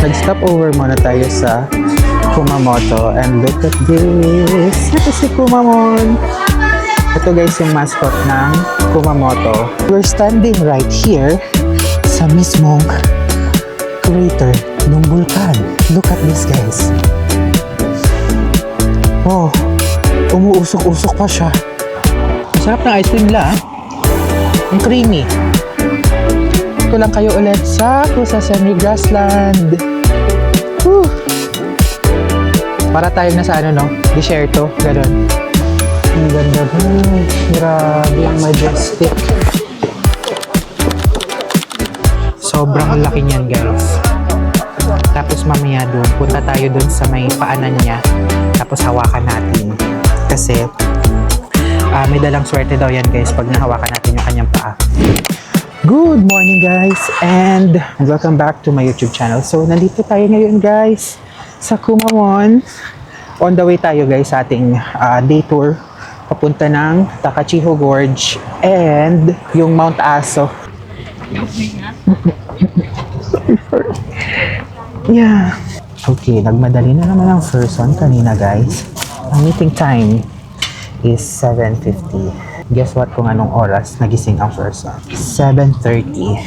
Nag-stop over muna tayo sa Kumamoto and look at this. Ito si Kumamon. Ito guys yung mascot ng Kumamoto. We're standing right here sa mismong crater ng bulkan. Look at this guys. Oh, umuusok-usok pa siya. Masarap ng ice cream nila. Ang creamy. Ito lang kayo ulit sa Cruzasemi Grassland. Whew. Para tayo na sa ano no, desierto, gano'n. Ang ganda po. Grabe ang majestic. Sobrang laki niyan guys. Tapos mamaya doon, punta tayo doon sa may paanan niya. Tapos hawakan natin. Kasi may dalang swerte daw yan guys pag nahawakan natin yung kanyang paa. Good morning guys and welcome back to my YouTube channel. So nandito tayo ngayon guys sa Kumamon. On the way tayo guys sa ating day tour papunta ng Takachiho Gorge and yung Mount Aso. Yeah. Okay, nagmadali na naman ang first one kanina guys. Ang meeting time is 7:50. Guess what kung anong oras nagising ang first one? 7:30.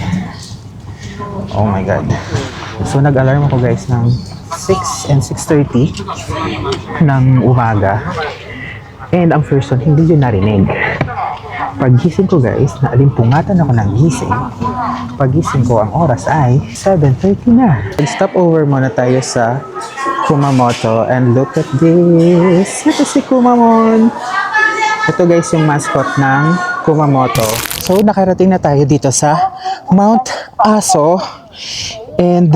Oh my god. So nag-alarm ako guys ng 6 and 6:30 ng umaga. And ang first one, hindi yun narinig. Paggising ko guys, naalimpungatan ako ng gising. Paggising ko, ang oras ay 7:30 na. Stop over muna tayo sa Kumamoto and look at this. Ito si Kumamon. Ito guys yung mascot ng Kumamoto. So nakarating na tayo dito sa Mount Aso. And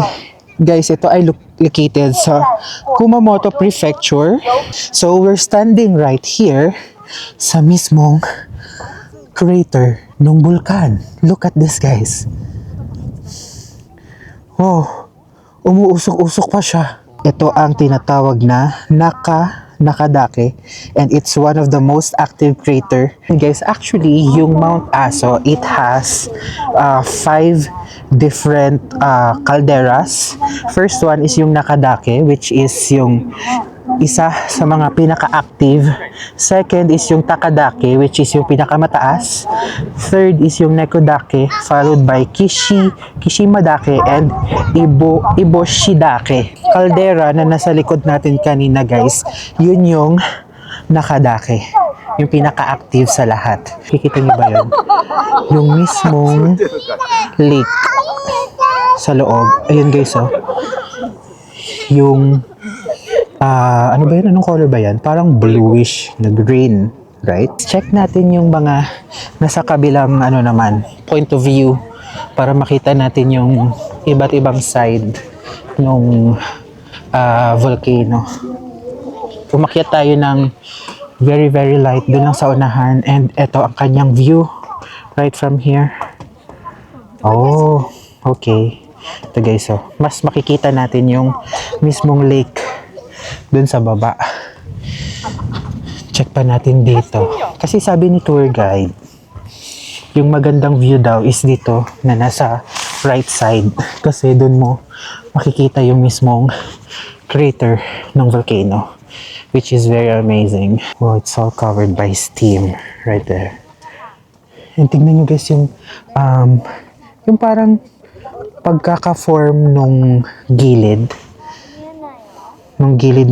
guys, ito ay located sa Kumamoto Prefecture. So we're standing right here sa mismong crater ng bulkan. Look at this guys. Oh, umuusok-usok pa siya. Ito ang tinatawag na Nakadake and it's one of the most active crater. And guys, actually yung Mount Aso, it has 5 different calderas. First one is yung Nakadake, which is yung isa sa mga pinaka-active. Second is yung Takadake, which is yung pinakamataas. Third is yung Nekodake, followed by Kishimadake and Iboshidake. Caldera na nasa likod natin kanina guys, yun yung Nakadake, yung pinaka-active sa lahat. Kikita niyo ba yun? Yung mismong lake sa loob. Ayun guys oh. Yung ano ba yun? Anong color ba yan? Parang bluish na green, right? Check natin yung mga nasa kabilang ano naman, point of view para makita natin yung iba't ibang side ng volcano. Umakyat tayo ng very light doon lang sa unahan and eto ang kanyang view right from here. Oh, okay. Ito guys, oh. Mas makikita natin yung mismong lake dun sa baba. Check pa natin dito. Kasi sabi ni tour guide, yung magandang view daw is dito na nasa right side. Kasi dun mo makikita yung mismong crater ng volcano. Which is very amazing. Oh, it's all covered by steam right there. And tignan nyo guys yung parang pagkaka-form nung gilid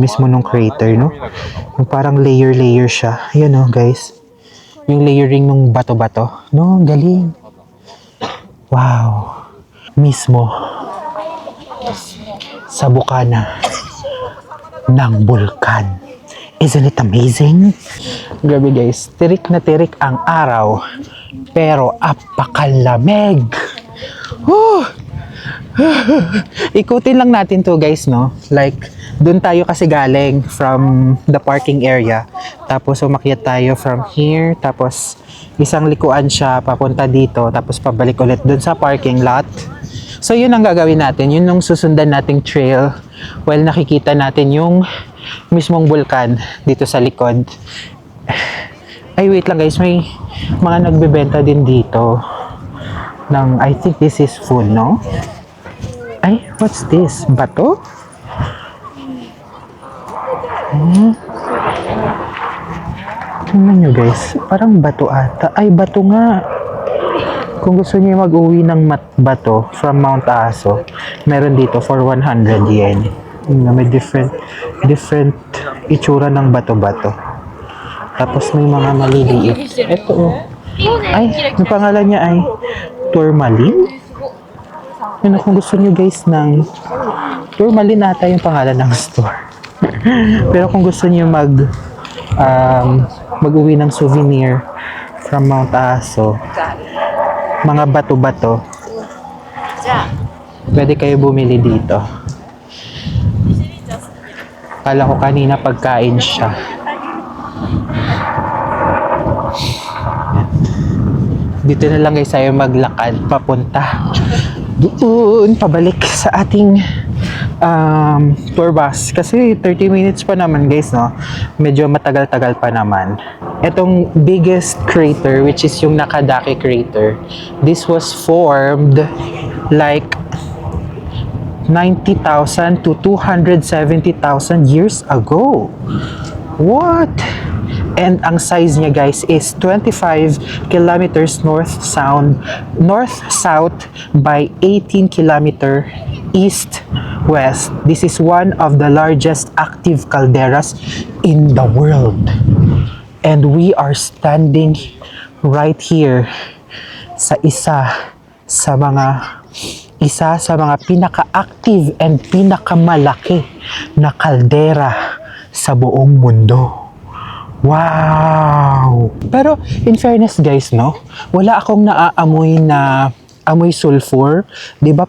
mismo nung crater, no? Yung parang layer siya. Ayan, no, guys. Yung layering nung bato-bato. No, galing. Wow. Mismo sa bukana ng bulkan. Isn't it amazing? Grabe guys, tirik na tirik ang araw. Pero apakalamig. Ikutin lang natin to guys, no? Like, doon tayo kasi galing from the parking area. Tapos umakyat tayo from here. Tapos isang likuan siya papunta dito. Tapos pabalik ulit doon sa parking lot. So yun ang gagawin natin. Yun ang susundan nating trail while nakikita natin yung mismong bulkan dito sa likod. Ay wait lang guys, may mga nagbebenta din dito ng, I think this is full, no? Ay, what's this? Bato? Tingnan nyo guys, parang bato ata. Ay, bato nga. Kung gusto niyo mag-uwi ng bato from Mount Aso, meron dito for 100 yen. May different itsura ng bato-bato. Tapos may mga maliliit. Ito oh. Ay, yung pangalan niya ay Tourmaline. Yun, kung gusto niyo guys ng Tourmaline ata yung pangalan ng store. Pero kung gusto niyo mag-uwi ng souvenir from Mount Aso, mga bato-bato, pwede kayo bumili dito. Kala ko kanina pagkain siya. Dito na lang guys tayo maglakad papunta doon, pabalik sa ating tour bus. Kasi 30 minutes pa naman guys, no? Medyo matagal-tagal pa naman. Itong biggest crater, which is yung Nakadake crater, this was formed like 90,000 to 270,000 years ago. What? And ang size niya guys is 25 kilometers north-south by 18 kilometer east-west. This is one of the largest active calderas in the world. And we are standing right here sa isa sa mga pinaka-active and pinakamalaki na kaldera sa buong mundo. Wow! Pero in fairness guys, no, wala akong naaamoy na amoy sulfur. 'Di ba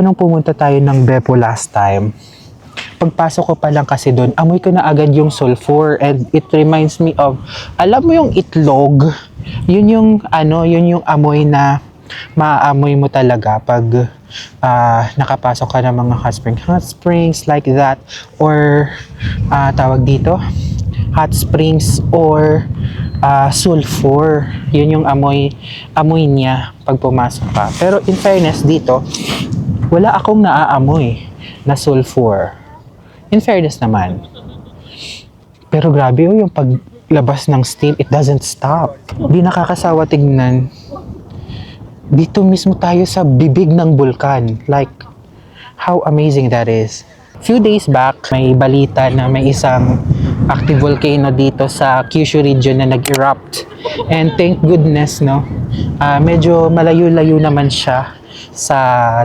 nung pumunta tayo ng Beppo last time, pagpasok ko pa lang kasi doon, amoy ko na agad yung sulfur, and it reminds me of, alam mo yung itlog? Yun yung amoy na maaamoy mo talaga pag nakapasok ka ng mga hot springs like that, or tawag dito, hot springs or sulfur. Yun yung amoy niya pag pumasok ka. Pero in fairness dito, wala akong naaamoy na sulfur. In fairness naman. Pero grabe yung paglabas ng steam, it doesn't stop. Di nakakasawa tignan. Dito mismo tayo sa bibig ng bulkan. Like, how amazing that is. Few days back, may balita na may isang active volcano dito sa Kyushu region na nag-erupt. And thank goodness, no, medyo malayo-layo naman siya sa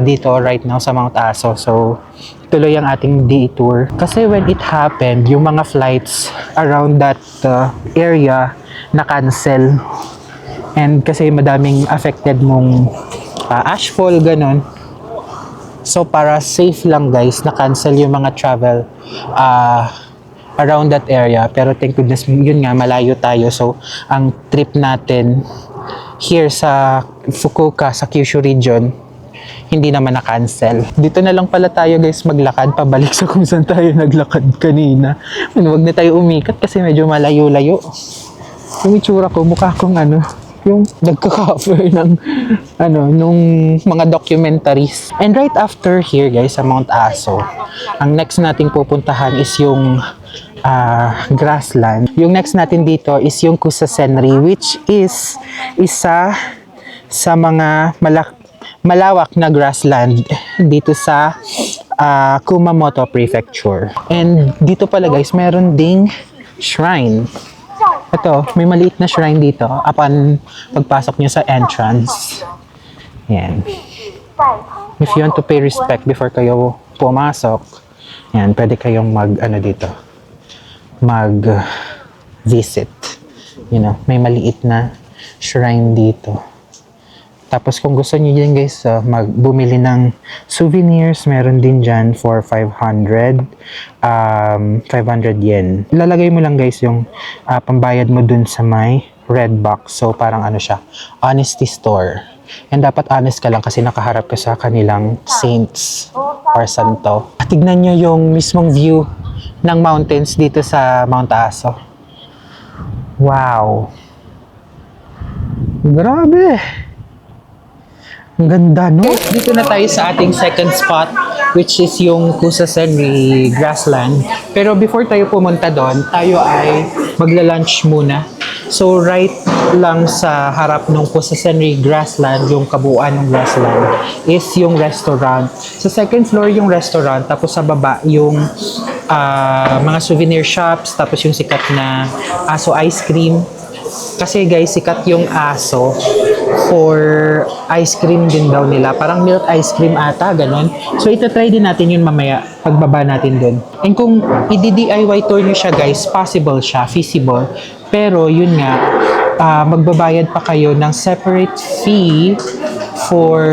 dito right now sa Mount Aso. So, tuloy ang ating day tour. Kasi when it happened, yung mga flights around that area na-cancel. And kasi madaming affected mong ashfall, ganun. So, para safe lang guys, na-cancel yung mga travel around that area. Pero thank goodness, yun nga, malayo tayo. So, ang trip natin here sa Fukuoka, sa Kyushu region, hindi naman na-cancel. Dito na lang pala tayo guys maglakad, pabalik sa kung saan tayo naglakad kanina. Huwag na tayo umikat kasi medyo malayo-layo. Yung itsura ko, mukha akong yung nagka-cover ng nung mga documentaries. And right after here guys sa Mount Aso, ang next nating pupuntahan is yung grassland. Yung next natin dito is yung Kusasenri, which is isa sa mga malawak na grassland dito sa Kumamoto Prefecture. And dito pala guys, meron ding shrine. Ito, may maliit na shrine dito upon pagpasok nyo sa entrance. Yan. If you want to pay respect before kayo pumasok, yan, pwede kayong mag-visit. You know, may maliit na shrine dito. Tapos kung gusto niyo din guys, bumili ng souvenirs, meron din dyan for 500 yen. Ilalagay mo lang guys yung pambayad mo dun sa may red box. So parang siya, honesty store. And dapat honest ka lang kasi nakaharap ka sa kanilang saints or santo. Tignan nyo yung mismong view ng mountains dito sa Mount Aso. Wow! Grabe! Ang ganda, no? Dito na tayo sa ating second spot, which is yung Pusasenri Grassland. Pero before tayo pumunta doon, tayo ay magla-lunch muna. So, right lang sa harap ng Pusasenri Grassland, yung kabuuan ng grassland, is yung restaurant. Sa second floor yung restaurant, tapos sa baba yung mga souvenir shops, tapos yung sikat na aso ice cream. Kasi guys, sikat yung aso for ice cream din daw nila. Parang milk ice cream ata, ganun. So, itatry din natin yun mamaya pagbaba natin dun. And kung i-DIY tour nyo siya guys, possible siya, feasible. Pero yun nga, magbabayad pa kayo ng separate fee for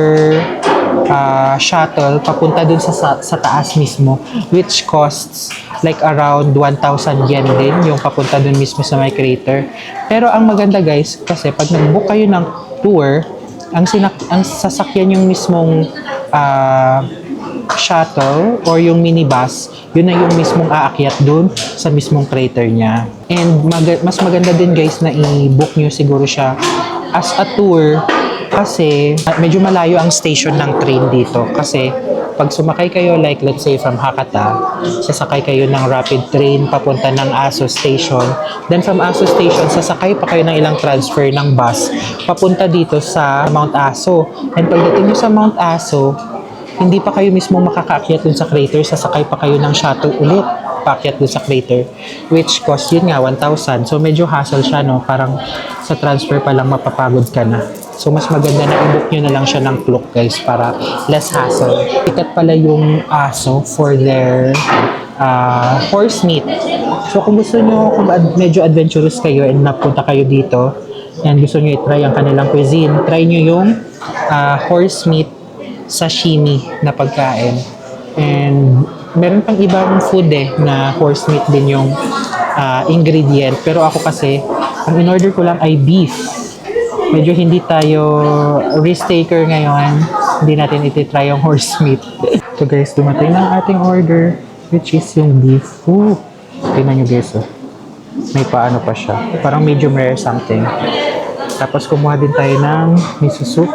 shuttle papunta dun sa taas mismo, which costs like around 1,000 yen din yung papunta dun mismo sa my crater. Pero ang maganda guys, kasi pag nag-book kayo ng tour, ang sasakyan yung mismong shuttle or yung minibus, yun na yung mismong aakyat dun sa mismong crater niya. And mas maganda din guys na i-book nyo siguro siya as a tour kasi medyo malayo ang station ng train dito. Kasi pag sumakay kayo, like let's say from Hakata, sasakay kayo ng rapid train papunta ng Aso Station. Then from Aso Station, sasakay pa kayo ng ilang transfer ng bus papunta dito sa Mount Aso. And pagdating nyo sa Mount Aso, hindi pa kayo mismo makakaakyat dun sa crater, sasakay pa kayo ng shuttle ulit paakyat dun sa crater, which cost yun nga 1,000. So medyo hassle siya, no? Parang sa transfer pa lang mapapagod ka na. So mas maganda na i-book nyo na lang siya ng Klook guys para less hassle. Ikat pala yung aso for their horse meat. So kung gusto nyo, kung medyo adventurous kayo and napunta kayo dito and gusto nyo i-try ang kanilang cuisine, try nyo yung horse meat sashimi na pagkain. And meron pang ibang food na horse meat din yung ingredient. Pero ako kasi, ang in-order ko lang ay beef. Medyo hindi tayo risk taker ngayon. Hindi natin iti-try yung horse meat. So guys, dumating na ang ating order, which is yung beef. Ooh, tingnan nyo guys, oh. May paano pa siya. Parang medium rare something. Tapos kumuha din tayo ng miso soup.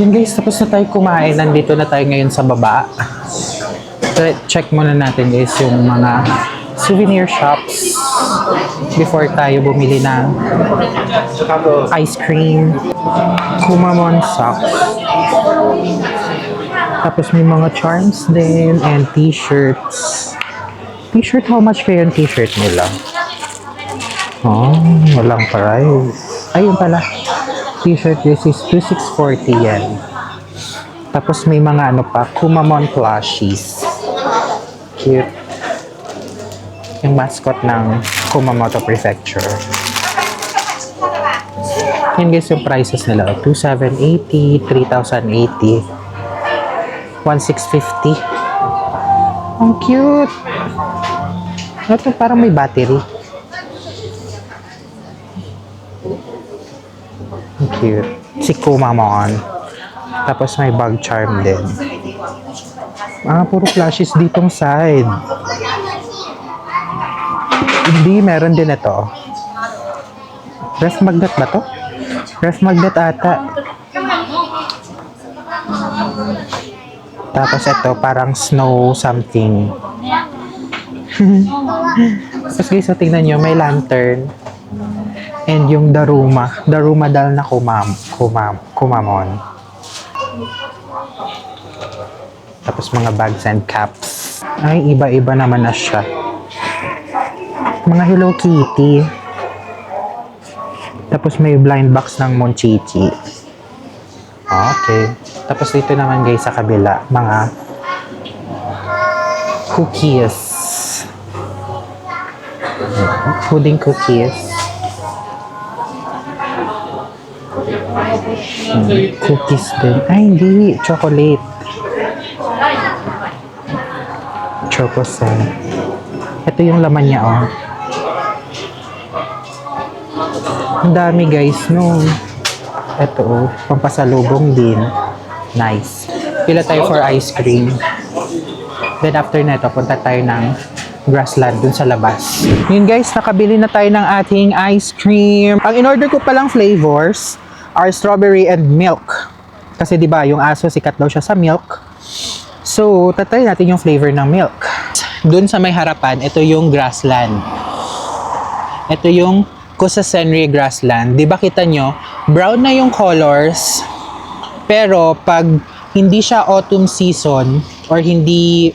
Yun guys, tapos na tayo kumain. Nandito na tayo ngayon sa baba. Check muna natin guys yung mga souvenir shops before tayo bumili ng ice cream, Kumamon socks. Tapos may mga charms din and t-shirts. T-shirt, how much kaya yung t-shirt nila? Oh, walang price. Ayun pala. T-shirt, this is 2,640 yen. Tapos may mga ano pa, Kumamon plushies. Cute. Yung mascot ng Kumamoto Prefecture. Yan guys yung prices nila. 2,780, 3,080, 1,650. Ang cute! Ito parang may battery. Cute. Si Kumamon. Tapos may bag charm din. Puro flashes ditong side. Hindi, meron din ito. Ref magnet ba to? Ref magnet ata. Tapos ito, parang snow something. Tapos guys, so tingnan nyo, may lantern. And yung Daruma dal na Kumamon. Tapos mga bags and caps. Ay, iba-iba naman na siya. Mga Hello Kitty. Tapos may blind box ng Monchichi. Okay. Tapos dito naman guys sa kabila, mga cookies. Pudding cookies. Cookies din. Ay, hindi. Chocolate. Chocosan. Ito yung laman niya, oh. Ang dami guys, no. Ito, oh, pampasalubong din. Nice. Pila tayo for ice cream. Then after neto, punta tayo ng Grassland dun sa labas. Yun guys, nakabili na tayo ng ating ice cream. Ang in-order ko palang flavors are strawberry and milk. Kasi 'di ba, yung aso sikat daw siya sa milk. So, tatry natin yung flavor ng milk. Doon sa may harapan, ito yung Grassland. Ito yung Kusa Senri Grassland. 'Di ba kita nyo, brown na yung colors. Pero pag hindi siya autumn season or hindi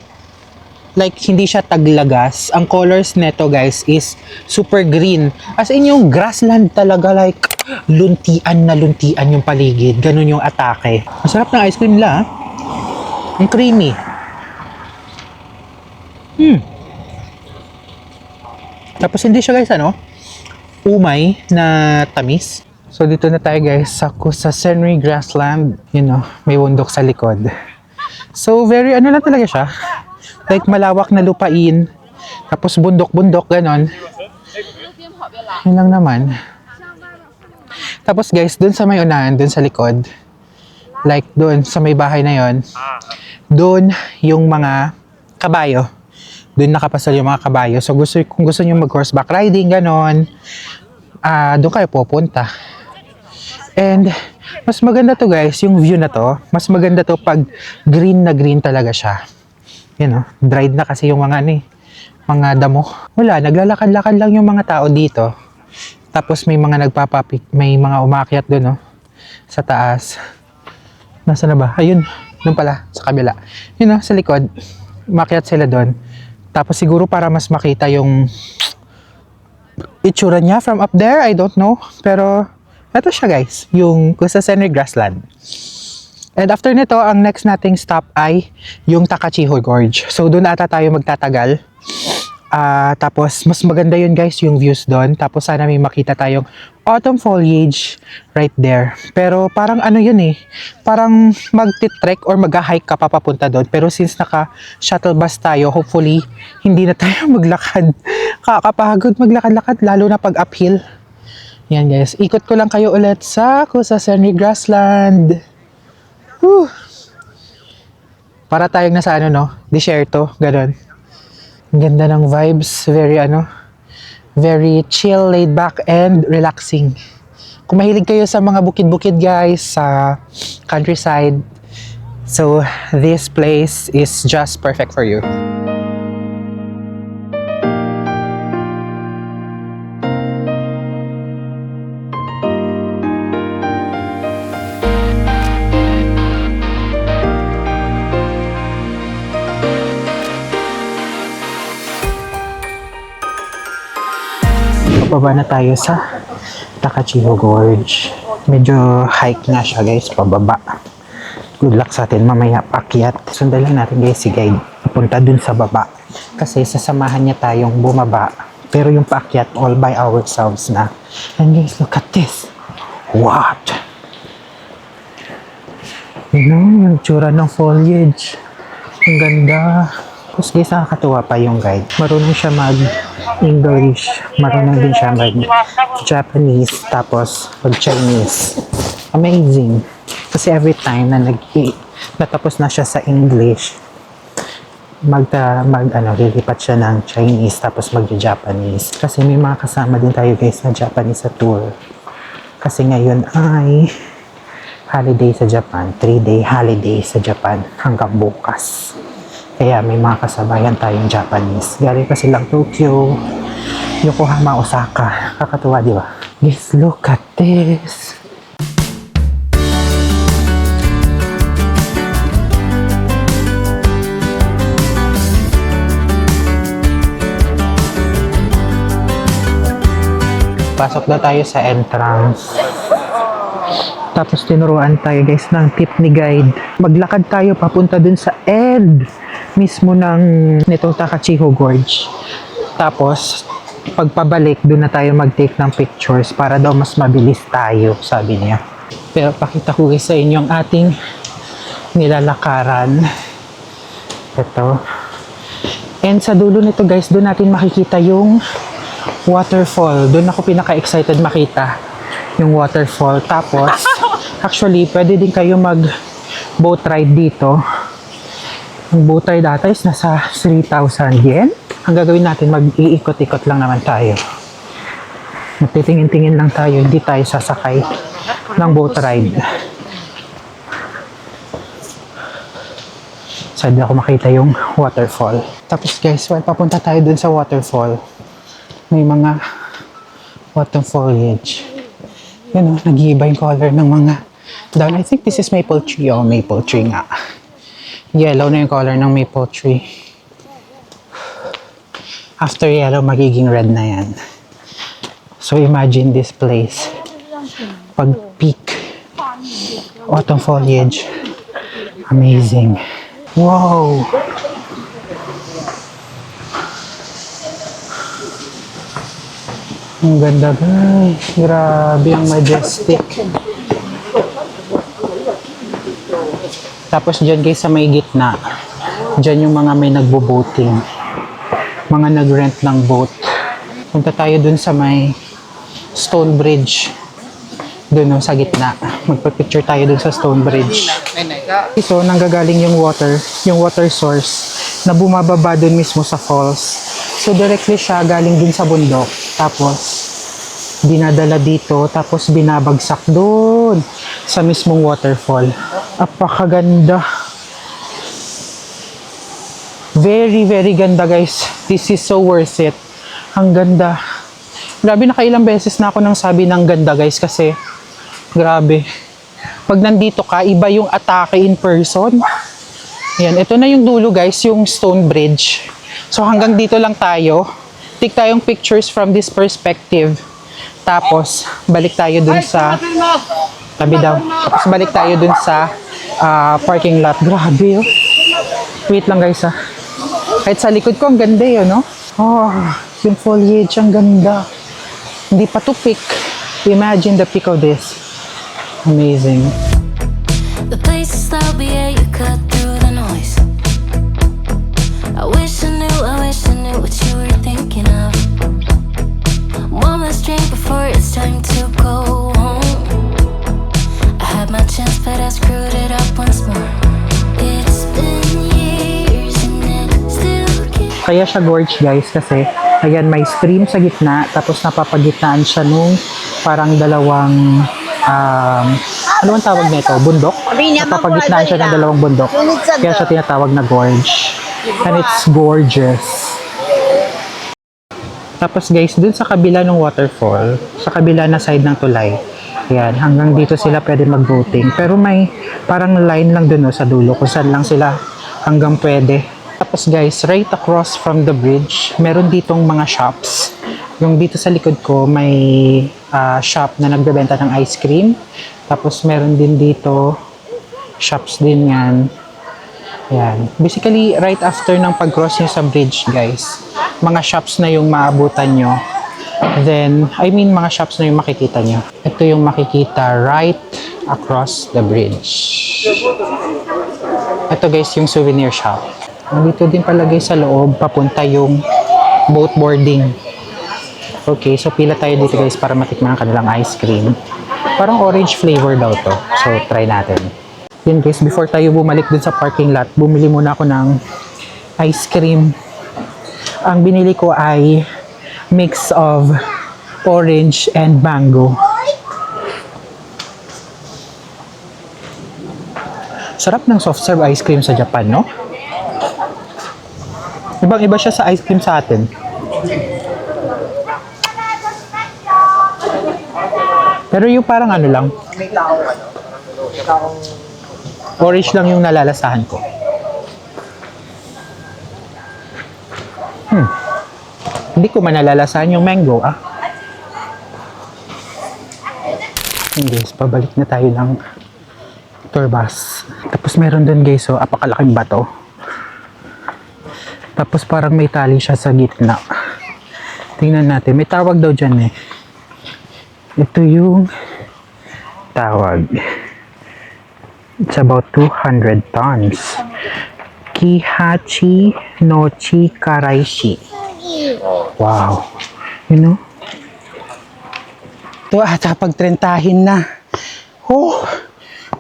siya taglagas, ang colors neto guys is super green. As in yung grassland talaga, like luntian na luntian yung paligid. Ganun yung atake. Masarap ng ice cream nila. Ang creamy. Tapos hindi siya guys umay na tamis. So dito na tayo guys sa Kusa Senri Grassland. May bundok sa likod. So very lang talaga siya. Like malawak na lupain, tapos bundok-bundok, ganon. Yun lang naman. Tapos guys, dun sa may unahan, dun sa likod, like dun sa may bahay na yon, dun yung mga kabayo. Dun nakapasal yung mga kabayo. So kung gusto nyo mag-horseback riding, ganon, dun kayo pupunta. And mas maganda to guys, yung view na to, mas maganda to pag green na green talaga siya. Dried na kasi yung mga mga damo. Wala, naglalakad-lakad lang yung mga tao dito. Tapos may mga may mga umakyat doon, sa taas. Nasaan na ba? Ayun, doon pala, sa kabila. Sa likod, umakyat sila doon. Tapos siguro para mas makita yung itsura niya from up there, I don't know. Pero, ito siya guys, yung Kusa Senri Grassland. And after nito, ang next nating stop ay yung Takachiho Gorge. So, doon ata tayo magtatagal. Tapos, mas maganda yun guys, yung views doon. Tapos, sana may makita tayong autumn foliage right there. Pero, parang parang mag-trek or mag-hike ka papapunta doon. Pero, since naka-shuttle bus tayo, hopefully, hindi na tayo maglakad. Kakapagod maglakad-lakad, lalo na pag uphill. Yan guys, ikot ko lang kayo ulit sa Kusa Senri Grassland. Whew. Para tayong nasa desierto, gano'n. Ang ganda ng vibes, very chill, laid back, and relaxing. Kung mahilig kayo sa mga bukid-bukid guys, sa countryside, so this place is just perfect for you. Pababa na tayo sa Takachiho Gorge. Medyo hike nga siya guys, pababa. Good luck sa atin mamaya paakyat. Sundan lang natin guys si guide papunta dun sa baba. Kasi sasamahan niya tayong bumaba. Pero yung paakyat all by ourselves na. And guys, look at this. What? Yung tsura ng foliage. Ang ganda. Tapos guys, nakakatuwa pa yung guide. Marunong siya mag-English. Marunong din siya mag-Japanese. Tapos mag-Chinese. Amazing. Kasi every time na natapos na siya sa English, lilipat siya ng Chinese tapos mag-Japanese. Kasi may mga kasama din tayo guys na Japanese sa tour. Kasi ngayon ay holiday sa Japan. 3-day holiday sa Japan hanggang bukas. Kaya may mga kasabayan tayong Japanese. Galing pa silang Tokyo, Yokohama, Osaka. Kakatuwa, di ba? Guys, look at this. Pasok na tayo sa entrance. Tapos tinuruan tayo guys ng tip ni guide. Maglakad tayo papunta dun sa end mismo nitong Takachiho Gorge. Tapos pagpabalik dun na tayo mag-take ng pictures para daw mas mabilis tayo, sabi niya. Pero pakita ko guys sa inyo ang ating nilalakaran. Ito. And sa dulo nito guys, doon natin makikita yung waterfall. Doon ako pinaka-excited makita. yung waterfall. Tapos, actually, pwede din kayo mag boat ride dito. Ang boat ride data is nasa 3,000 yen. Ang gagawin natin, mag-iikot-ikot lang naman tayo. Magtitingin-tingin lang tayo, hindi tayo sasakay ng boat ride. So, hindi ako makita yung waterfall. Tapos guys, while papunta tayo dun sa waterfall, may mga autumn foliage. Yan o, nag-iiba yung color ng mga down. I think this is maple tree. Oh, maple tree nga. Yellow na yung color ng maple tree. After yellow, magiging red na yan. So, imagine this place. Pag peak, autumn foliage. Amazing. Wow! Ang ganda guys. Grabe ang majestic. Tapos dyan guys sa may gitna, dyan yung mga may nagbo-boating. Mga nag-rent ng boat. Punta tayo dun sa may stone bridge. Dun sa gitna. Magpa-picture tayo dun sa stone bridge. So, nanggagaling yung water source na bumababa dun mismo sa falls. So, directly siya galing dun sa bundok. Tapos, dinadala dito. Tapos, binabagsak dun sa mismong waterfall. Apakaganda. Very, very ganda guys. This is so worth it. Ang ganda. Grabe, nakailang beses na ako nang sabi ng ganda guys kasi grabe. Pag nandito ka, iba yung atake in person. Yan, ito na yung dulo guys, yung stone bridge. So hanggang dito lang tayo. Take tayong pictures from this perspective. Tapos, balik tayo dun sa tabi daw. Tapos balik tayo dun sa parking lot. Grabe oh. Wait lang guys ah. Kahit sa likod ko, ang ganda yun, no? Oh, yung foliage, ang ganda. Hindi pa to peak. Imagine the peak of this. Amazing. The place is loud, but yeah, you cut through the noise. I wish I knew what you were thinking of. One last drink before it's time to go home. I had my chance, but I screwed it up once more. It's been years and it still can't. Kaya siya gorge guys kasi ayan may stream sa gitna tapos napapagitnaan siya nung parang dalawang ano ang tawag nito? Bundok? Napapagitnaan siya ng dalawang bundok. Kaya siya tinatawag na gorge. And it's gorgeous. Tapos guys, dun sa kabila ng waterfall, sa kabila na side ng tulay, yan, hanggang dito sila pwede mag-boating. Pero may parang line lang dun sa dulo kung saan lang sila hanggang pwede. Tapos guys, right across from the bridge, meron ditong mga shops. Yung dito sa likod ko, may shop na nagbebenta ng ice cream. Tapos meron din dito, shops din yan. Yan. Basically, right after ng pag-cross nyo sa bridge, guys, mga shops na yung maabutan nyo. Then, mga shops na yung makikita nyo. Ito yung makikita right across the bridge. Ito guys, yung souvenir shop. Dito din palagay sa loob, papunta yung boat boarding. Okay, so pila tayo dito guys para matikman ang kanilang ice cream. Parang orange flavor daw to. So, try natin. Yun guys, before tayo bumalik dun sa parking lot, bumili muna ako ng ice cream. Ang binili ko ay mix of orange and mango. Sarap ng soft serve ice cream sa Japan, no? Ibang-iba siya sa ice cream sa atin. Pero yung parang ano lang, orange lang yung nalalasahan ko. Hindi ko manalalasahan yung mango, Hindi, pabalik na tayo ng tour bus. Tapos meron dun guys, apakalaking bato. Tapos parang may tali siya sa gitna. Tingnan natin, may tawag daw dyan eh. Ito yung tawag. It's about 200 tons. Kihachi no Chikaraishi. Wow. You know? Ito ata pagtrentahin na. Oh,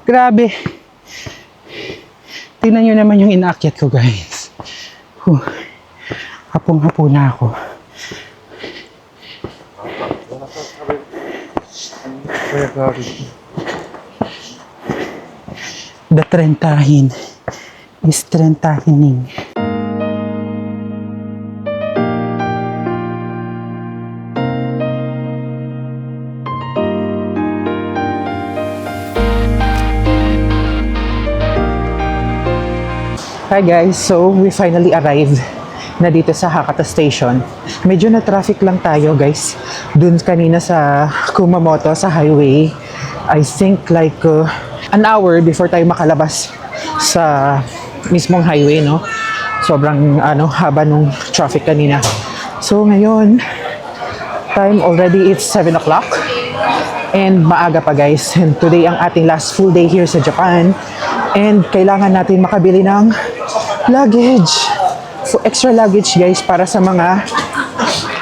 grabe. Tingnan nyo naman yung inaakyat ko, guys. Hapong-hapo na ako. The trentahin is trentahining. Hi guys, so we finally arrived na dito sa Hakata Station. Medyo na traffic lang tayo guys. Dun kanina sa Kumamoto sa highway. I think like an hour before tayo makalabas sa mismong highway, no? Sobrang haba nung traffic kanina. So ngayon, time already it's 7 o'clock. And maaga pa guys. And today ang ating last full day here sa Japan. And kailangan natin makabili ng luggage. So extra luggage guys para sa mga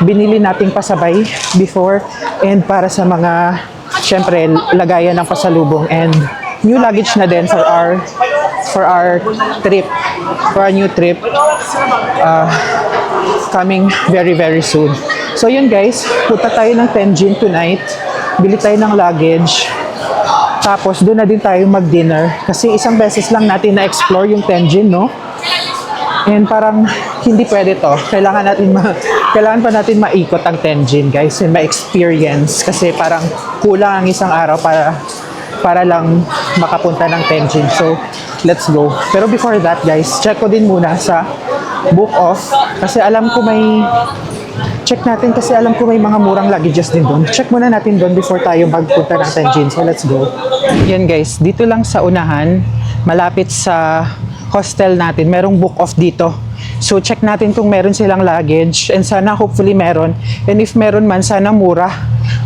binili nating pasabay before and para sa mga syempre lagayan ng pasalubong and new luggage na din for our trip, for our new trip coming very very soon. So yun guys, punta tayo ng Tenjin tonight. Bili tayo ng luggage. Tapos doon na din tayo mag-dinner kasi isang beses lang natin na-explore yung Tenjin, no? And parang hindi pwede to. Kailangan pa natin maikot ang Tenjin, guys, and ma-experience kasi parang kulang ang isang araw para lang makapunta ng Tenjin. So, let's go. Pero before that, guys, check ko din muna sa book off kasi alam ko may mga murang luggages din doon. Check muna natin doon before tayo magpunta ng Tenjin. So, let's go. Yan guys, dito lang sa unahan, malapit sa hostel natin, merong book off dito. So, check natin kung meron silang luggage and sana hopefully meron. And if meron man, sana mura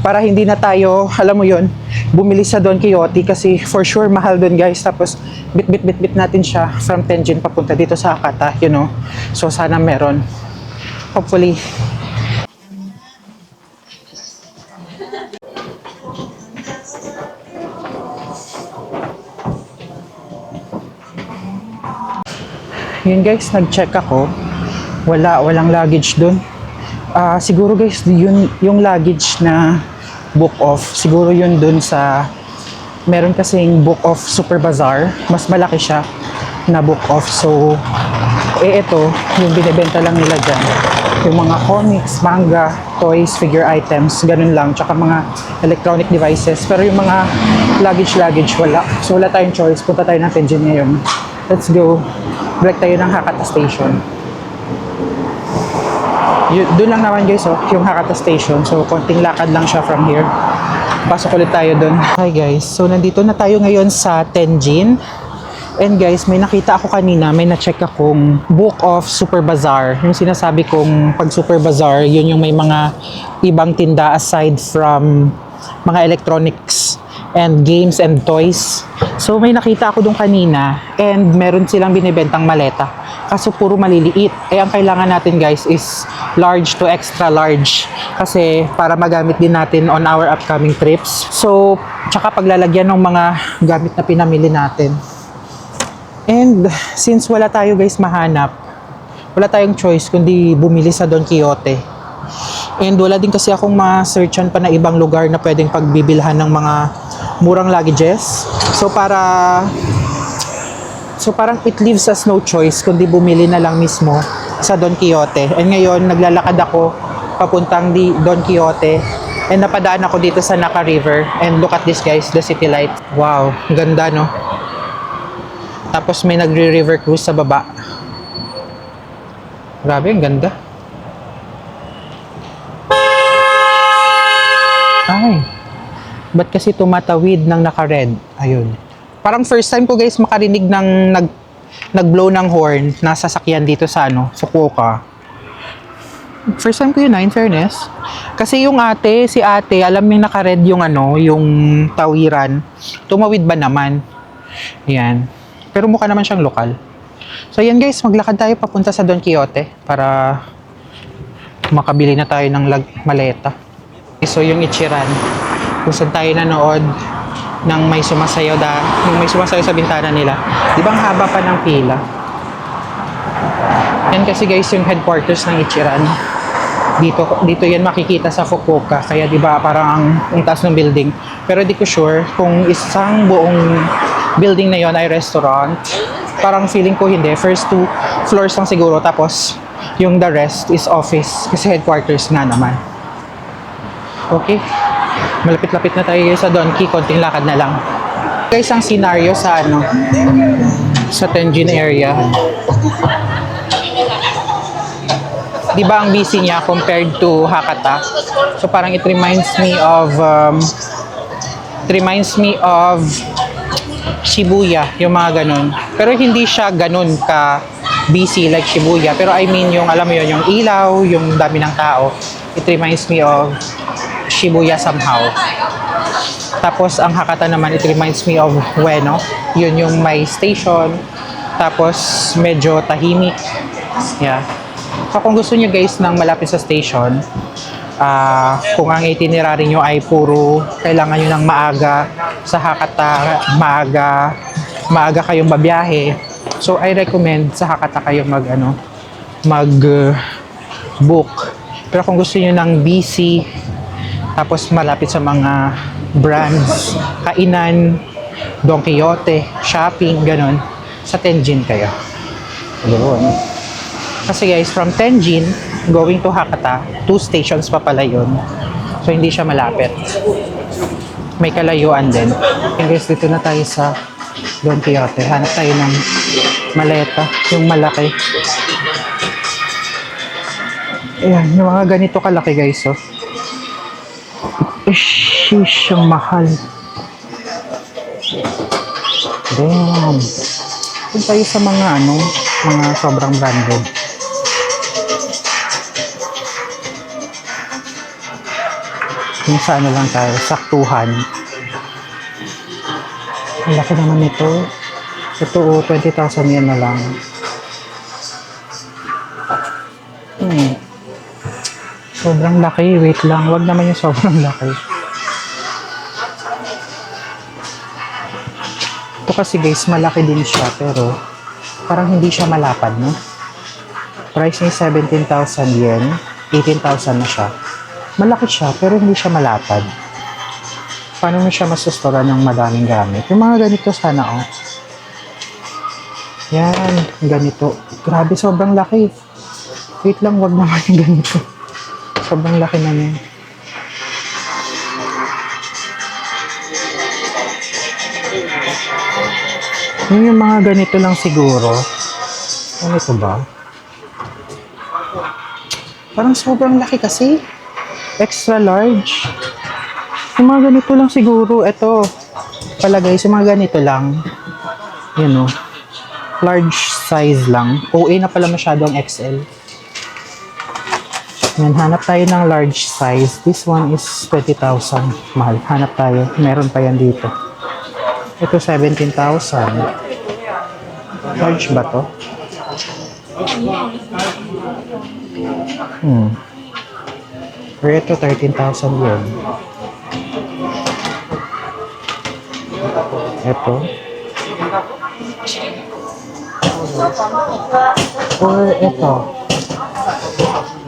para hindi na tayo, alam mo yon, bumili sa Don Quixote kasi for sure mahal doon guys. Tapos, bit natin siya from Tenjin papunta dito sa Hakata, you know. So, sana meron. Hopefully. Yun guys, nag-check ako. Walang luggage dun. Siguro guys, yung luggage na book off, siguro yun dun sa meron kasing book off Super Bazaar. Mas malaki siya na book off. So, ito, yung binibenta lang nila dyan. Yung mga comics, manga, toys, figure items, ganun lang. Tsaka mga electronic devices. Pero yung mga luggage, wala. So, wala tayong choice. Punta tayo ng Tenjin ngayon. Let's go. Break tayo ng Hakata Station. Doon lang naman guys, yung Hakata Station. So, konting lakad lang siya from here. Pasok ulit tayo doon. Hi guys, so nandito na tayo ngayon sa Tenjin. And guys, may nakita ako kanina, may na-check akong book of Super Bazaar. Yung sinasabi kong pag Super Bazaar, yun yung may mga ibang tinda aside from mga electronics and games and toys. So may nakita ako doon kanina and meron silang binibentang maleta. Kaso puro maliliit. Ang kailangan natin guys is large to extra large. Kasi para magamit din natin on our upcoming trips. So, tsaka paglalagyan ng mga gamit na pinamili natin. And since wala tayo guys mahanap, wala tayong choice kundi bumili sa Don Quixote. And wala din kasi akong ma-searchan pa na ibang lugar na pwedeng pagbibilhan ng mga murang luggages. So parang it leaves us no choice kundi bumili na lang mismo sa Don Quixote. And ngayon naglalakad ako papuntang Don Quixote and napadaan ako dito sa Naka River. And look at this guys, the city light. Wow, ganda no? Tapos may nagre-river cruise sa baba. Grabe, ang ganda. Ay, ba't kasi tumatawid ng naka-red? Ayun. Parang first time ko guys makarinig ng nag-blow ng horn na sasakyan dito sa Fukuoka. First time ko yun in fairness. Kasi si ate, alam niya naka-red yung yung tawiran. Tumawid ba naman? Yan. Pero mukha naman siyang lokal. So yan guys, maglakad tayo papunta sa Don Quixote para makabili na tayo ng maleta. So yung Ichiran. Kung saan tayo nanood ng may sumasayaw yung may sumasayaw sa bintana nila. Di ba ang haba pa ng pila? Yan kasi guys yung headquarters ng Ichiran. Dito yan makikita sa Fukuoka. Kaya di ba parang ang taas ng building. Pero di ko sure kung isang buong building na yon ay restaurant. Parang feeling ko hindi. First 2 floors lang siguro. Tapos yung the rest is office. Kasi headquarters nga naman. Okay. Malapit-lapit na tayo sa Donki, konting lakad na lang. Guys, ang scenario sa sa Tenjin area. 'Di ba ang busy niya compared to Hakata? So parang it reminds me of Shibuya, yung mga ganun. Pero hindi siya ganun ka busy like Shibuya. Pero I mean yung alam mo yun, yung ilaw, yung dami ng tao. It reminds me of Shibuya somehow. Tapos ang Hakata naman, it reminds me of Ueno. Yun yung may station. Tapos medyo tahimik. Yeah. So kung gusto niyo guys ng malapit sa station, kung ang itinerary nyo ay puro kailangan nyo ng maaga sa Hakata, maaga kayong babiyahe. So I recommend sa Hakata kayo mag-book. Pero kung gusto niyo ng busy, tapos malapit sa mga brands, kainan, Don Quixote, shopping, ganun, sa Tenjin kayo. Yun. Kasi guys, from Tenjin, going to Hakata, 2 stations pa pala yun. So, hindi siya malapit. May kalayuan din. Okay guys, dito na tayo sa Don Quixote. Hanap tayo ng maleta, yung malaki. Ayan, yung mga ganito kalaki guys, oh. Sheesh, yung mahal. Damn. Kung tayo sa mga mga sobrang branded. Yung sa lang tayo, saktuhan. Ang laki naman ito. Ito, 20,000 yan na lang. Sobrang laki. Wait lang. Wag naman yung sobrang laki. Ito kasi guys, malaki din siya. Pero, parang hindi siya malapad, no? Price niya 17,000 yen. 18,000 na siya. Malaki siya, pero hindi siya malapad. Paano mo siya masustora ng madaming gamit? Yung mga ganito sana, oh. Yan, ganito. Grabe, sobrang laki. Wait lang, wag naman yung ganito. Sobrang laki na niya. Yung mga ganito lang siguro. Ano ito ba? Parang sobrang laki kasi. Extra large. Yung mga ganito lang siguro. Ito. Pala guys, yung mga ganito lang. Yan o. Large size lang. OA na pala masyadong XL. Yan, hanap tayo ng large size. This one is 20,000. Mahal. Hanap tayo. Meron pa yan dito. Ito 17,000. Large ba to? Pero ito 13,000 yen. Ito. Or ito.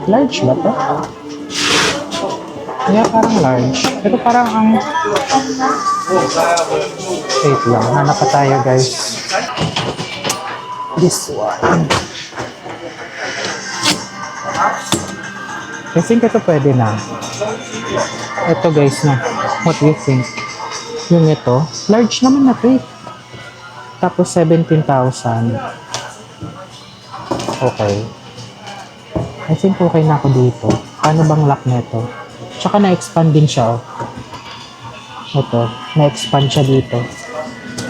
Large ba to? Yeah, parang large. Ito parang ang... Wait lang. Hanap pa tayo, guys. This one. I think ito pwede na. Ito, guys, na. What do you think? Yung ito. Large naman na to, eh. Tapos 17,000. Okay. I think okay na ako dito. Paano bang lock nito? Tsaka na-expand din siya, oh. Ito, na-expand siya dito.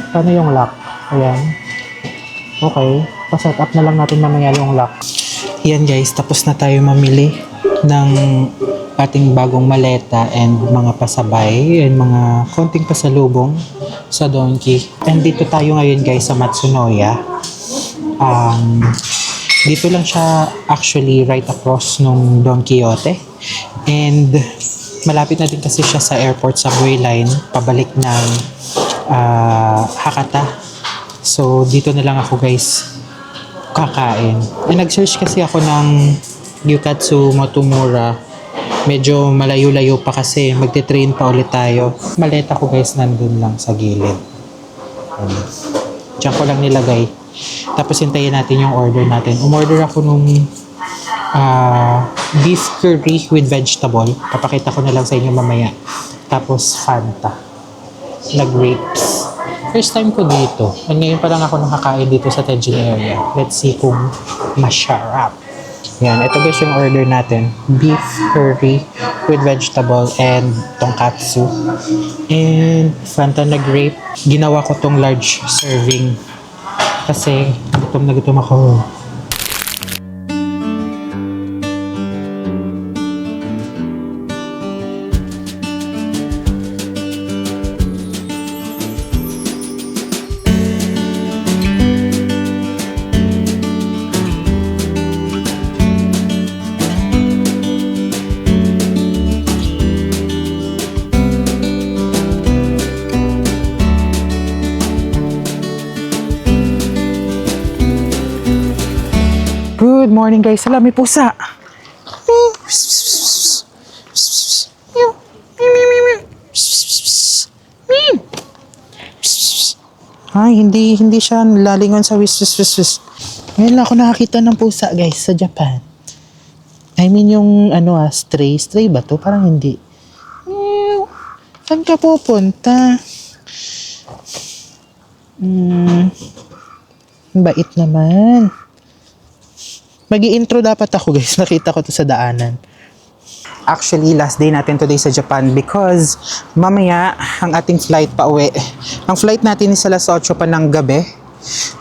Paano yung lock? Ayan. Okay. Pa-set up na lang natin mamaya yung lock. Yan guys, tapos na tayo mamili ng ating bagong maleta and mga pasabay and mga konting pasalubong sa Donki. And dito tayo ngayon guys sa Matsunoya. Dito lang siya actually right across nung Don Quixote. And Malapit na din kasi siya sa airport subway line, pabalik ng Hakata. So, dito na lang ako guys kakain. Nag-search kasi ako ng Gyukatsu Motomura. Medyo malayo-layo pa kasi magte-train pa ulit tayo. Maleta ko guys nandun lang sa gilid. Diyan ko lang nilagay. Tapos hintayin natin yung order natin. Umorder ako nung beef curry with vegetable. Papakita ko na lang sa inyo mamaya. Tapos Fanta na grapes. First time ko dito. And ngayon pa lang ako nakakain dito sa Tenjin area. Let's see kung masarap. Yan, ito guys yung order natin. Beef curry with vegetable and tonkatsu. And Fanta na grape. Ginawa ko tong large serving. Kasi gutom na gutom ako. Good morning guys. Hala, may pusa. Ay, hindi siya lalingon sa wis. Ngayon lang ako nakakita ng pusa guys sa Japan. I mean yung stray ba to? Parang hindi. Saan ka pupunta? Bait naman. Mag-i-intro dapat ako guys. Nakita ko to sa daanan. Actually, last day natin today sa Japan because mamaya ang ating flight pa uwi. Ang flight natin is alas 8 pa ng gabi.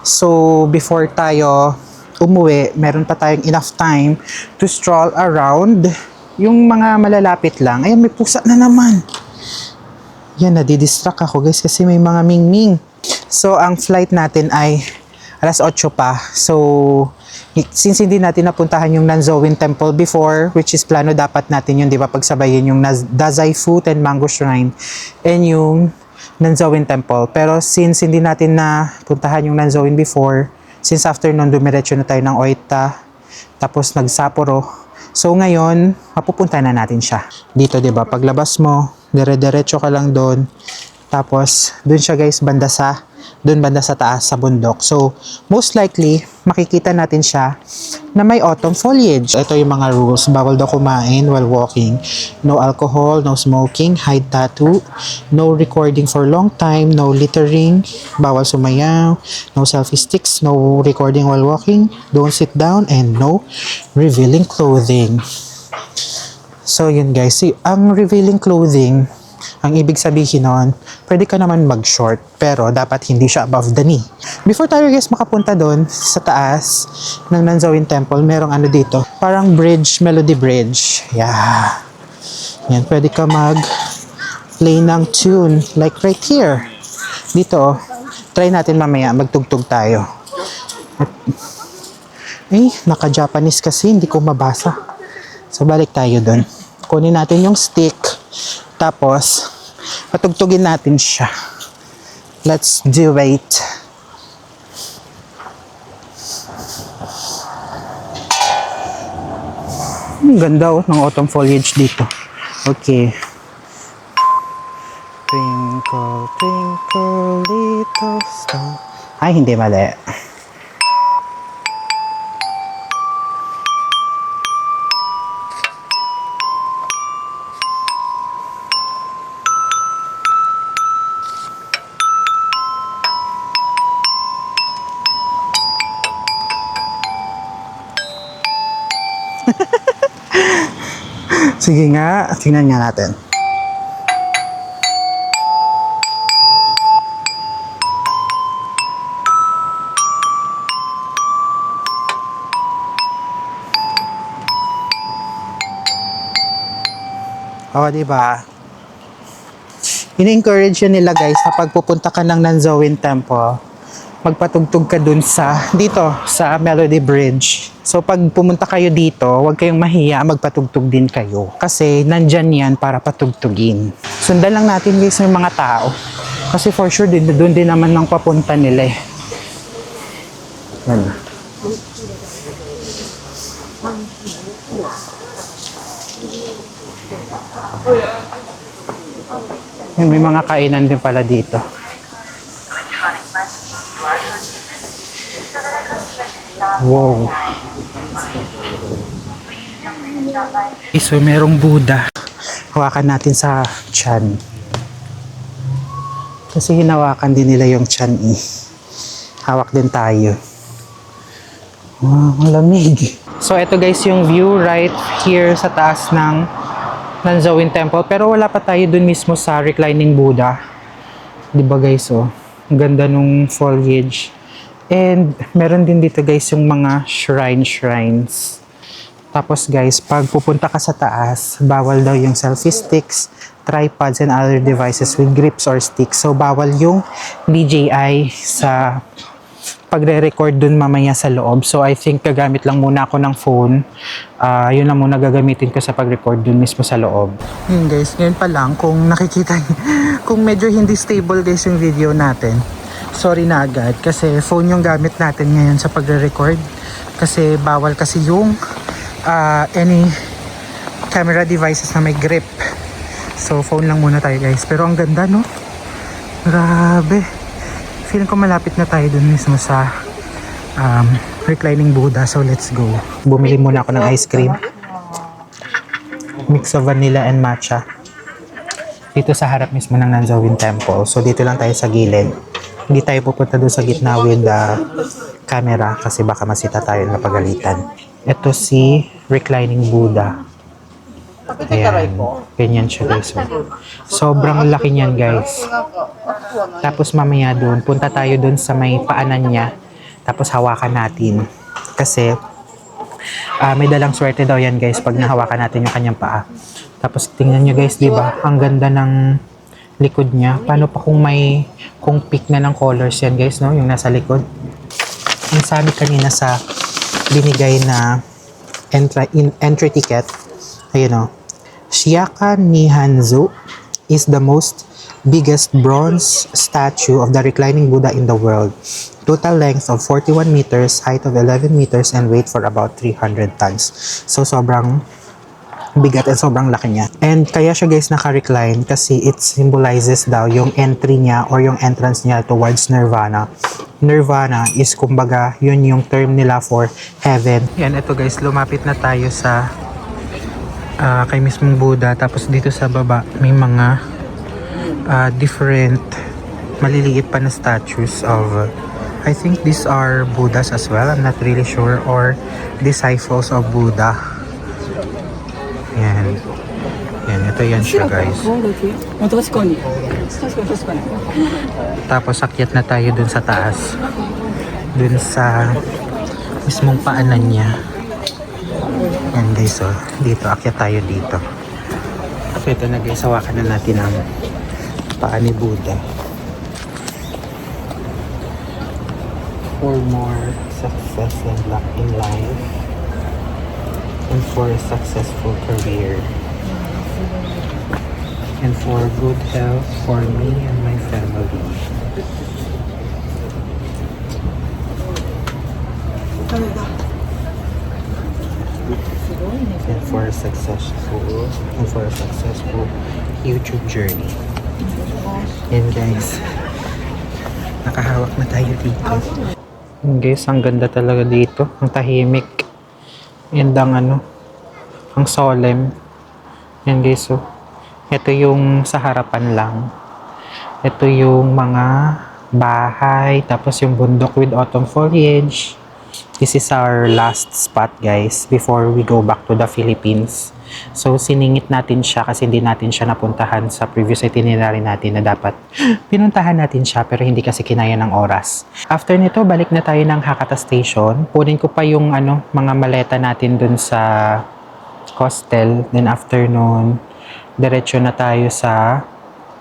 So, before tayo umuwi, meron pa tayong enough time to stroll around yung mga malalapit lang. Ayan, may pusa na naman. Yan, nadidistract ako guys kasi may mga mingming. So, ang flight natin ay alas 8 pa. So, since hindi natin napuntahan yung Nanzowin Temple before, which is plano dapat natin yun, di ba, pagsabayin yung Dazaifu and Mango Shrine and yung Nanzowin Temple. Pero since hindi natin napuntahan yung Nanzowin before, since afternoon, dumiretso na tayo ng Oita, tapos nag-Sapporo. So ngayon, mapupunta na natin siya. Dito, di ba, paglabas mo, dire-diretso ka lang doon. Tapos, doon siya guys, banda sa taas sa bundok. So, most likely, makikita natin siya na may autumn foliage. Ito yung mga rules. Bawal daw kumain while walking. No alcohol, no smoking, hide tattoo, no recording for long time, no littering, bawal sumayaw, no selfie sticks, no recording while walking, don't sit down, and no revealing clothing. So, yun guys. See, ang revealing clothing, ang ibig sabihin nun, pwede ka naman mag-short, pero dapat hindi siya above the knee. Before tayo guys makapunta doon sa taas ng Nanzowin Temple, merong dito, parang bridge, melody bridge. Yeah. Yan, pwede ka mag-play ng tune, like right here. Dito, try natin mamaya, magtugtog tayo. Naka-Japanese kasi, hindi ko mabasa. So, balik tayo doon. Kunin natin yung stick. Tapos, patugtugin natin siya. Let's do it. Ang ganda ng autumn foliage dito. Okay. Twinkle, twinkle, little star. Ay, hindi mali. Sige nga, tingnan nga natin. O, diba? Ini-encourage yun nila guys na pagpupunta ka ng Nanzowin Temple, magpatugtog ka dun dito sa Melody Bridge. So pag pumunta kayo dito, huwag kayong mahiya, magpatugtog din kayo. Kasi nandyan yan para patugtugin. Sundan lang natin guys yung mga tao. Kasi for sure, doon din naman ang papunta nila eh. Yan. May mga kainan din pala dito. Wow. So, merong Buddha. Hawakan natin sa tiyan. Kasi hinawakan din nila yung tiyan eh. Hawak din tayo. Wow, ang lamig. So, ito guys yung view right here sa taas ng Nanzawin Temple. Pero wala pa tayo dun mismo sa reclining Buddha. Diba guys, oh. Ang ganda nung foliage. And meron din dito guys yung mga shrines. Tapos guys, pag pupunta ka sa taas, bawal daw yung selfie sticks, tripods, and other devices with grips or sticks. So bawal yung DJI sa pagre-record dun mamaya sa loob. So I think gagamit lang muna ako ng phone. Yun lang muna gagamitin ko sa pag-record dun mismo sa loob. Yun guys, ngayon pa lang kung nakikita kung medyo hindi stable guys yung video natin. Sorry na agad kasi phone yung gamit natin ngayon sa pagre-record. Kasi bawal kasi yung any camera devices na may grip. So phone lang muna tayo guys. Pero ang ganda no? Grabe. Feeling ko malapit na tayo dun mismo sa reclining Buddha. So let's go. Bumili muna ako ng ice cream. Mix of vanilla and matcha. Dito sa harap mismo ng Nanzawin Temple. So dito lang tayo sa gilid. Hindi tayo pupunta doon sa gitna with the camera kasi baka masita tayo na pagalitan. Ito si reclining Buddha. Ayan. Ganyan siya guys. Sobrang laki niyan guys. Tapos mamaya doon, punta tayo doon sa may paanan niya. Tapos hawakan natin. Kasi may dalang swerte daw yan guys pag nahawakan natin yung kanyang paa. Tapos tingnan nyo guys, di ba? Ang ganda ng likod niya. Paano pa kung pick na ng colors yan guys, no? Yung nasa likod. Yung sabi kanina sa binigay na entry ticket, ayun o. Shiaka Nihanzu is the most biggest bronze statue of the reclining Buddha in the world. Total length of 41 meters, height of 11 meters, and weight for about 300 tons. So sobrang bigat at sobrang laki niya. And kaya siya guys naka-recline kasi it symbolizes daw yung entry niya or yung entrance niya towards Nirvana. Nirvana is kumbaga yun yung term nila for heaven. Yan, ito guys, lumapit na tayo sa kay mismong Buddha. Tapos dito sa baba may mga different maliliit pa na statues of I think these are Buddhas as well. I'm not really sure, or disciples of Buddha. Yan. Yan, ito yan siya guys. Tapos akyat na tayo dun sa taas. Dun sa mismong paanan niya. Yan guys, oh. Dito, akyat tayo dito. So ito na guys, hawakan na natin ang paa ni Buddha. For more success in life and for a successful career and for good health for me and my family. And for a successful YouTube journey. And guys, nakahawak na tayo dito. And guys, ang ganda talaga dito. Ang tahimik. And ang solemn. Yan guys, so ito yung sa harapan lang. Ito yung mga bahay, tapos yung bundok with autumn foliage. This is our last spot guys before we go back to the Philippines. So siningit natin siya kasi hindi natin siya napuntahan sa previous itinerary natin na dapat pinuntahan natin siya pero hindi kasi kinaya ng oras. After nito, balik na tayo ng Hakata Station. Punin ko pa yung mga maleta natin dun sa hostel. Then after nun, diretso na tayo sa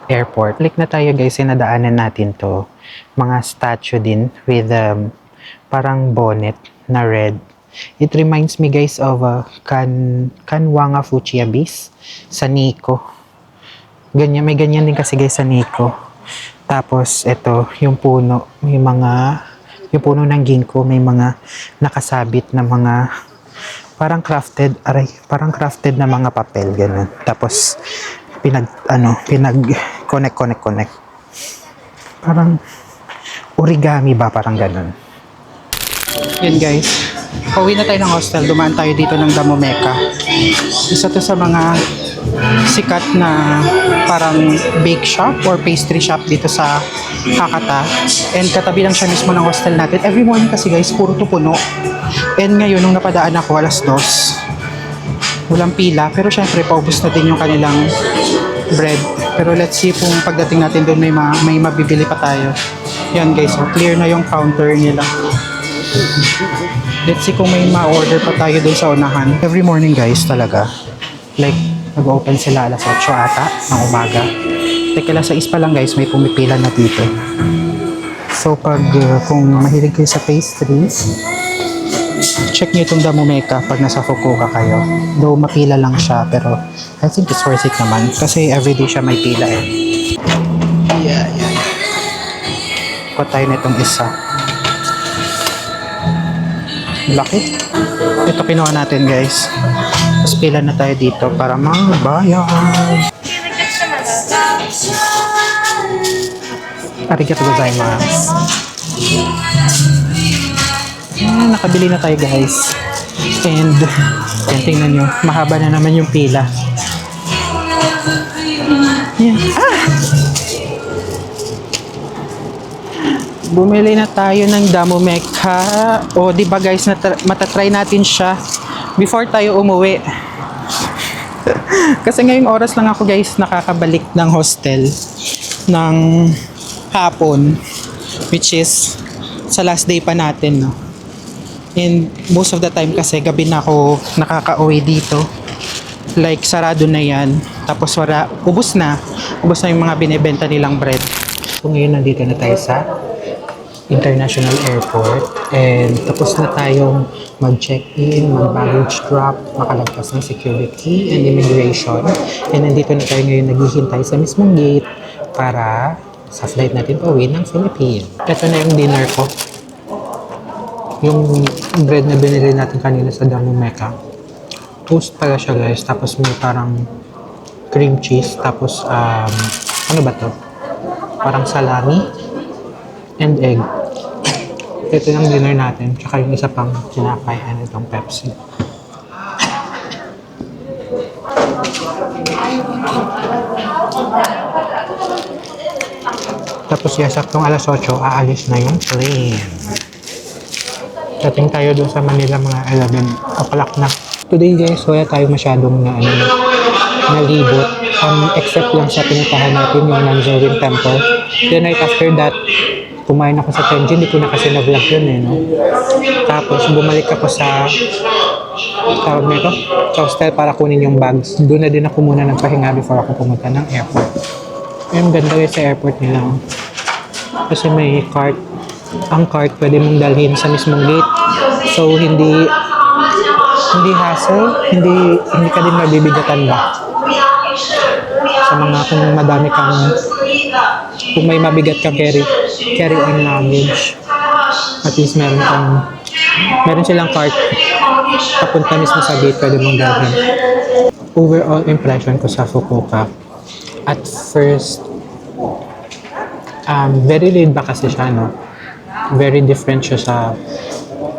airport. Balik na tayo guys, sinadaanan natin to. mga statue din with parang bonnet na red. It reminds me guys of Kanwanga Fuchi Abyss sa Nikko. Ganyan, may ganyan din kasi guys sa Nikko. Tapos ito, yung puno, yung puno ng ginkgo, may mga nakasabit na mga parang crafted na mga papel, ganun. Tapos pinag connect. Parang origami ba, parang ganun. Yan guys. Pauwi na tayo ng hostel, dumaan tayo dito ng Damomeka. Isa to sa mga sikat na parang bake shop or pastry shop dito sa Hakata. And katabi lang siya mismo ng hostel natin. Every morning kasi guys, puro to puno. And ngayon, nung napadaan ako, 2:00, walang pila. Pero syempre, paubos na din yung kanilang bread. Pero let's see kung pagdating natin doon may mabibili pa tayo. Yan guys, so clear na yung counter nila. Let's see kung may ma-order pa tayo doon sa unahan. Every morning guys talaga, like nag-open sila 8:00 ata ng umaga. Teka, 6:00 pa lang guys, may pumipila na dito. So kung mahilig kayo sa pastries, check nyo itong Damomeka pag nasa Fukuoka kayo. Though mapila lang siya, pero I think it's worth it naman kasi everyday siya may pila eh. Yeah. Kuha tayo na itong isa. Laki. Ito kinuha natin guys. Tapos pila na tayo dito para magbayad. Arigatou gozaimasu. Nakabili na tayo guys. And yan, tingnan nyo, mahaba na naman yung pila. Yan. Bumili na tayo ng Damomeka. O, di ba guys, matatry natin siya before tayo umuwi. Kasi ngayong oras lang ako guys nakakabalik ng hostel ng hapon, which is sa last day pa natin, no? And most of the time kasi gabi na ako nakaka-uwi dito. Like sarado na yan. Tapos ubos na yung mga binibenta nilang bread. So ngayon nandito na tayo sa International Airport and tapos na tayong mag-check-in, mag-baggage drop, makalagpas ng security and immigration. And nandito na tayo ngayon naghihintay sa mismong gate para sa flight natin pauwi ng Philippines. Ito na yung dinner ko. Yung bread na binili natin kanina sa Damomeka. Toast pala siya guys, tapos may parang cream cheese, tapos ano ba to? Parang salami and egg. Ito yung dinner natin, tsaka yung isa pang tinapay and itong Pepsi. Tapos saktong 8:00, aalis na yung plane. Dating tayo doon sa Manila mga 11 o'clock na. Today guys, wala tayo masyadong nalibot. Except lang sa pinuntahan natin yung Nanzorin Temple. Then right after that, kumain ako sa Tenjin, hindi ko na kasi na-vlog yun eh, no? Tapos bumalik ako sa tawag nito, sa hostel para kunin yung bags. Doon na din ako muna nagpahinga before ako pumunta ng airport. Ayun, ganda yun sa airport nila. Kasi may cart. Ang cart pwede mong dalhin sa mismong gate. So hindi hassle, hindi ka din mabibigatan ba? Sa mga kung madami kang, kung may mabigat kang carry on luggage, at least meron silang cart papunta mismo sa gate, pwede mong dalhin. Overall impression ko sa Fukuoka, at first very laid back kasi siya, no? Very different siya sa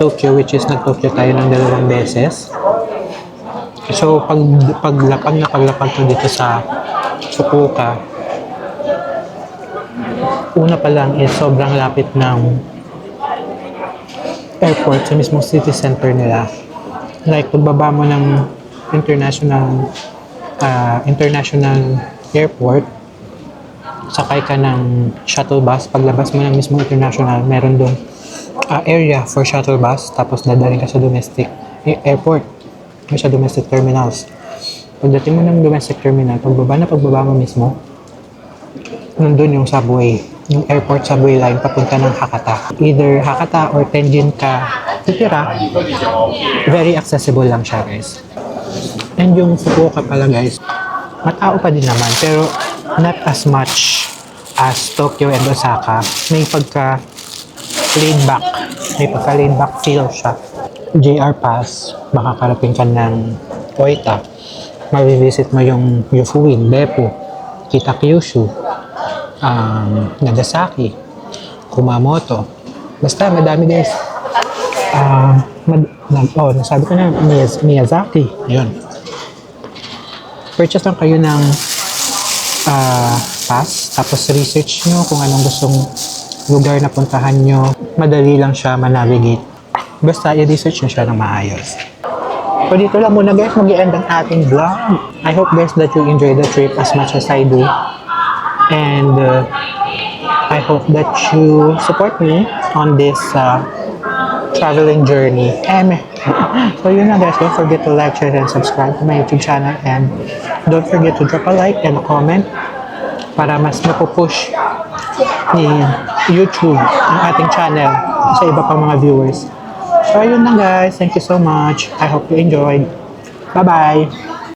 Tokyo, which is nag-Tokyo tayo ng 2 beses. So paglapag ko dito sa Fukuoka, una pa lang is sobrang lapit ng airport sa mismong city center nila. Like pagbaba mo ng international airport, sakay ka ng shuttle bus. Paglabas mo ng mismong international, meron doon area for shuttle bus, tapos dadaling ka sa domestic airport, sa domestic terminals. Pagdating mo ng domestic terminal, pagbaba mo mismo, nandun yung subway. yung airport subway line papunta ng Hakata. Either Hakata or Tenjin ka titira, very accessible lang siya guys. And yung Fukuoka pala guys, matao pa din naman pero not as much as Tokyo and Osaka. May pagka laid back. May pagka laid back feel siya. JR Pass, makakarating ka ng Oita. Mabivisit mo yung Yufuin, Beppu, Kitakyushu, Nagasaki, Kumamoto. Basta madami guys. Nasabi ko na Miyazaki. Ayun. Purchase lang kayo ng pass. Tapos research nyo kung anong gustong lugar na puntahan nyo. Madali lang siya manavigate. Basta i-research nyo siya ng maayos. So dito lang muna guys, mag-i-end ang ating vlog. I hope guys that you enjoy the trip as much as I do. And I hope that you support me on this traveling journey. So yun na guys, don't forget to like, share, and subscribe to my YouTube channel. And don't forget to drop a like and a comment para mas mapupush ni YouTube ang ating channel sa iba pang mga viewers. So yun na guys, thank you so much. I hope you enjoyed. Bye-bye!